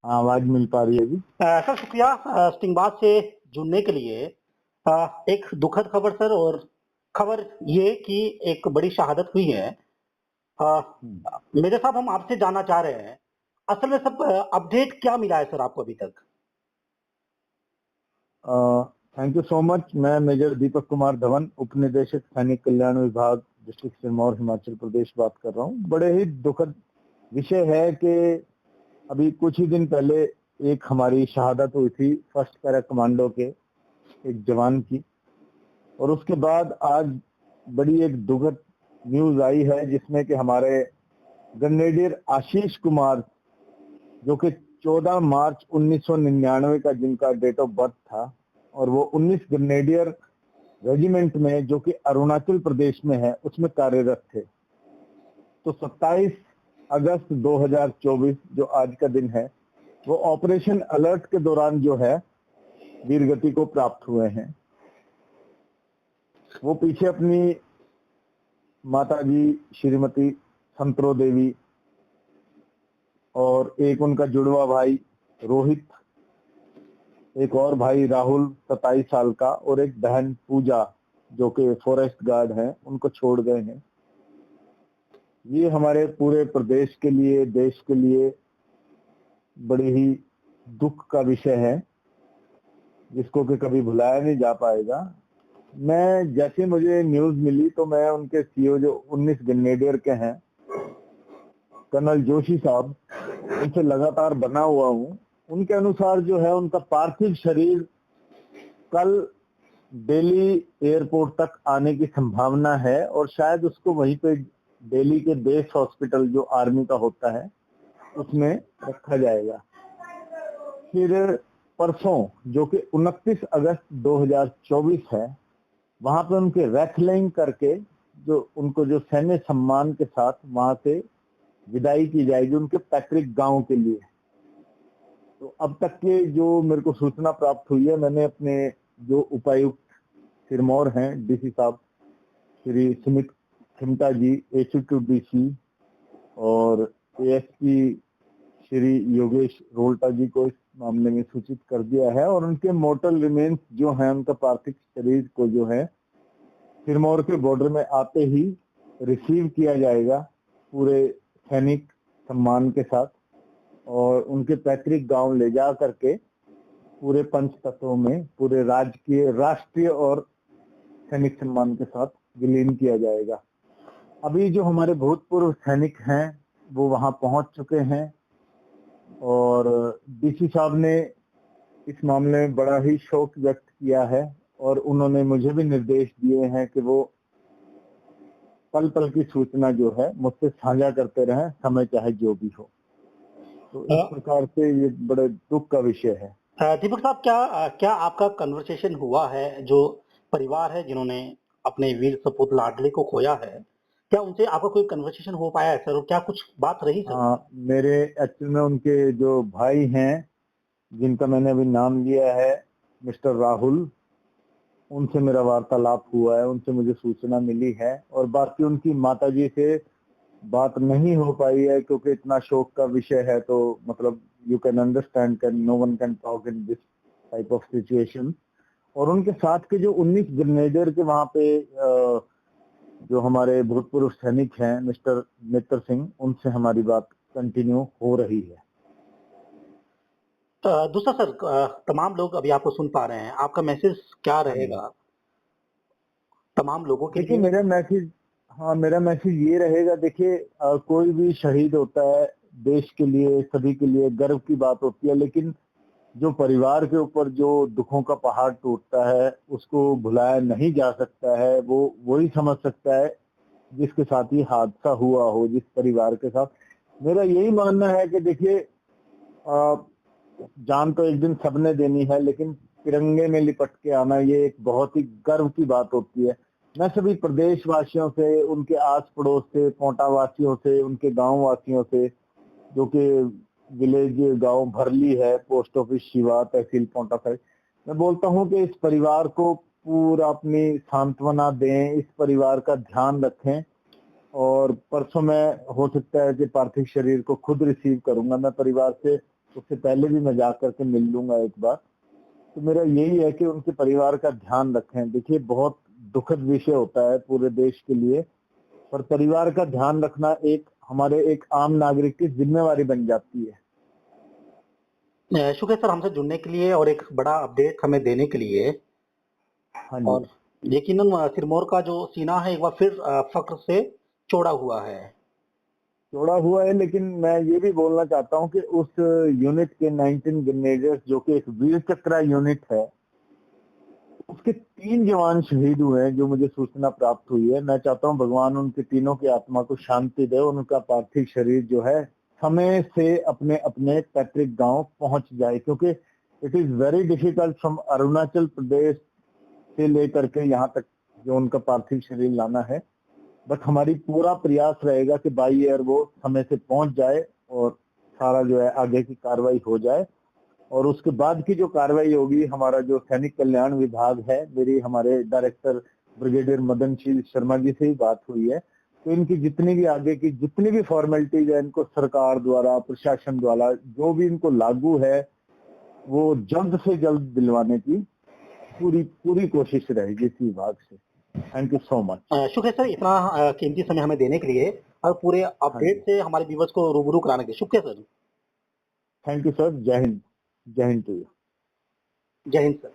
हाँ, आवाज मिल पा रही है जी। सर शुक्रिया स्टिंगबाज से जुड़ने के लिए। एक दुखद खबर सर, और खबर ये कि एक बड़ी शहादत हुई है। अ, मेरे साहब, हम आपसे जानना चाह रहे हैं, असल में सब अपडेट क्या मिला है सर आपको अभी तक? Thank you so much. मैं मेजर दीपक कुमार धवन, उप निदेशक सैनिक कल्याण विभाग, डिस्ट्रिक्ट सिरमौर, हिमाचल प्रदेश बात कर रहा हूँ। बड़े ही दुखद विषय है कि अभी कुछ ही दिन पहले एक हमारी शहादत हुई थी फर्स्ट पैरा कमांडो के एक जवान की, और उसके बाद आज बड़ी एक दुखद न्यूज आई है जिसमें कि हमारे ग्रेनेडियर आशीष कुमार, जो कि 14 मार्च 1999 का जिनका डेट ऑफ बर्थ था, और वो 19 ग्रेनेडियर रेजिमेंट में जो कि अरुणाचल प्रदेश में है उसमें कार्यरत थे। तो 27 अगस्त 2024 जो आज का दिन है, वो ऑपरेशन अलर्ट के दौरान जो है वीरगति को प्राप्त हुए हैं। वो पीछे अपनी माताजी श्रीमती संतरो देवी और एक उनका जुड़वा भाई रोहित, एक और भाई राहुल 27 साल का, और एक बहन पूजा जो कि फॉरेस्ट गार्ड है, उनको छोड़ गए हैं। ये हमारे पूरे प्रदेश के लिए, देश के लिए बड़ी ही दुख का विषय है जिसको कि कभी भुलाया नहीं जा पाएगा। मैं जैसे मुझे न्यूज मिली तो मैं उनके सीईओ जो 19 ग्रेनेडियर के हैं कर्नल जोशी साहब, उनसे लगातार बना हुआ हूँ। उनके अनुसार जो है उनका पार्थिव शरीर कल दिल्ली एयरपोर्ट तक आने की संभावना है, और शायद उसको वहीं पे दिल्ली के बेस हॉस्पिटल जो आर्मी का होता है उसमें रखा जाएगा। फिर परसों जो कि 29 अगस्त 2024 है, वहां पे उनके रेखलिंग करके जो उनको जो सैन्य सम्मान के साथ वहां से विदाई की जाएगी उनके पैतृक गांव के लिए। तो अब तक के जो मेरे को सूचना प्राप्त हुई है, मैंने अपने जो उपायुक्त सिरमौर हैं डीसी साहब श्री सुमित खिमटा जी, एचक्यू डीसी, और एएसपी श्री योगेश रोल्टा जी को इस मामले में सूचित कर दिया है, और उनके मोर्टल रिमेन्स जो हैं, उनका पार्थिव शरीर को जो है सिरमौर के बॉर्डर में आते ही रिसीव किया जाएगा पूरे सैनिक सम्मान के साथ, और उनके पैतृक गांव ले जा करके पूरे पंच तत्वों में पूरे राजकीय, राष्ट्रीय और सैनिक सम्मान के साथ विलीन किया जाएगा। अभी जो हमारे भूतपूर्व सैनिक हैं वो वहां पहुंच चुके हैं, और डीसी साहब ने इस मामले में बड़ा ही शोक व्यक्त किया है, और उन्होंने मुझे भी निर्देश दिए हैं कि वो पल पल की सूचना जो है मुझसे साझा करते रहें, समय चाहे जो भी हो। तो इस प्रकार से ये बड़े दुख का विषय है। दीपक साहब, क्या आपका कन्वर्सेशन हुआ है जो परिवार है जिन्होंने अपने वीर सपूत लाडले को खोया है? क्या उनसे आपका कोई कन्वर्सेशन हो पाया है सर, और क्या कुछ बात रही सर? हाँ, मेरे एक्चुअल में उनके जो भाई हैं जिनका मैंने अभी नाम लिया है, मिस्टर राहुल, उनसे मेरा वार्तालाप हुआ है, उनसे मुझे सूचना मिली है, और बाकी उनकी माताजी से बात नहीं हो पाई है क्योंकि इतना शोक का विषय है। तो मतलब you can understand, can no one can talk in this type of situation. और उनके साथ के जो 19 ग्रेनेडियर के वहां पे जो हमारे भूतपूर्व सैनिक हैं मिस्टर मित्र सिंह, उनसे हमारी बात कंटिन्यू हो रही है। दूसरा सर, तमाम लोग अभी आपको सुन पा रहे हैं, आपका मैसेज क्या रहेगा तमाम लोगों के देखिए लिए? मेरा मैसेज, हाँ मेरा मैसेज ये रहेगा। देखिए कोई भी शहीद होता है देश के लिए, सभी के लिए गर्व की बात होती है, लेकिन जो परिवार के ऊपर जो दुखों का पहाड़ टूटता है उसको भुलाया नहीं जा सकता है। वो वही समझ सकता है जिसके साथ ये हादसा हुआ हो, जिस परिवार के साथ। मेरा यही मानना है कि देखिए जान तो एक दिन सबने देनी है, लेकिन तिरंगे में लिपट के आना ये एक बहुत ही गर्व की बात होती है। मैं सभी प्रदेश वासियों से, उनके आस पड़ोस से, पोंटा वासियों से, उनके गांव वासियों से, जो कि विलेज गांव भरली है, पोस्ट ऑफिस शिवा, तहसील पोंटा साहिब, मैं बोलता हूं कि इस परिवार को पूरा अपनी सांत्वना दें, इस परिवार का ध्यान रखें। और परसों मैं हो सकता है कि पार्थिव शरीर को खुद रिसीव करूंगा। मैं परिवार से उससे पहले भी मैं जा करके मिल लूंगा एक बार। तो मेरा यही है कि उनके परिवार का ध्यान रखें। देखिए बहुत दुखद विषय होता है पूरे देश के लिए, पर परिवार का ध्यान रखना हमारे एक आम नागरिक की जिम्मेवारी बन जाती है। शुक्रिया सर हमसे जुड़ने के लिए और एक बड़ा अपडेट हमें देने के लिए। हाँ जी। और यकीनन सिरमौर का जो सीना है एक बार फिर फख्र से चौड़ा हुआ है। जोड़ा हुआ है, लेकिन मैं ये भी बोलना चाहता हूँ कि उस यूनिट के 19 ग्रेनेडियर्स, जो कि एक वीर चक्रा यूनिट है, उसके 3 जवान शहीद हुए हैं जो मुझे सूचना प्राप्त हुई है। मैं चाहता हूँ भगवान उनके तीनों की आत्मा को शांति दे और उनका पार्थिव शरीर जो है समय से अपने अपने पैतृक गांव पहुंच जाए, क्योंकि it is very difficult from Arunachal Pradesh से लेकर के यहाँ तक जो उनका पार्थिव शरीर लाना है। बट हमारी पूरा प्रयास रहेगा कि बाई एयर वो समय से पहुंच जाए और सारा जो है आगे की कार्रवाई हो जाए। और उसके बाद की जो कार्रवाई होगी, हमारा जो सैनिक कल्याण विभाग है, मेरी हमारे डायरेक्टर ब्रिगेडियर मदनशील शर्मा जी से ही बात हुई है, तो इनकी जितनी भी आगे की जितनी भी फॉर्मेलिटीज है, इनको सरकार द्वारा, प्रशासन द्वारा जो भी इनको लागू है, वो जल्द से जल्द दिलवाने की पूरी पूरी कोशिश रहेगी इस विभाग से। Thank you so much. शुक्रिया सर इतना कीमती समय हमें देने के लिए और पूरे हाँ जी, अपडेट से हमारे व्यूवर्स को रूबरू कराने के लिए शुक्रिया सर। Thank you sir. जय हिंद। जय हिंद टू यू। जय हिंद सर।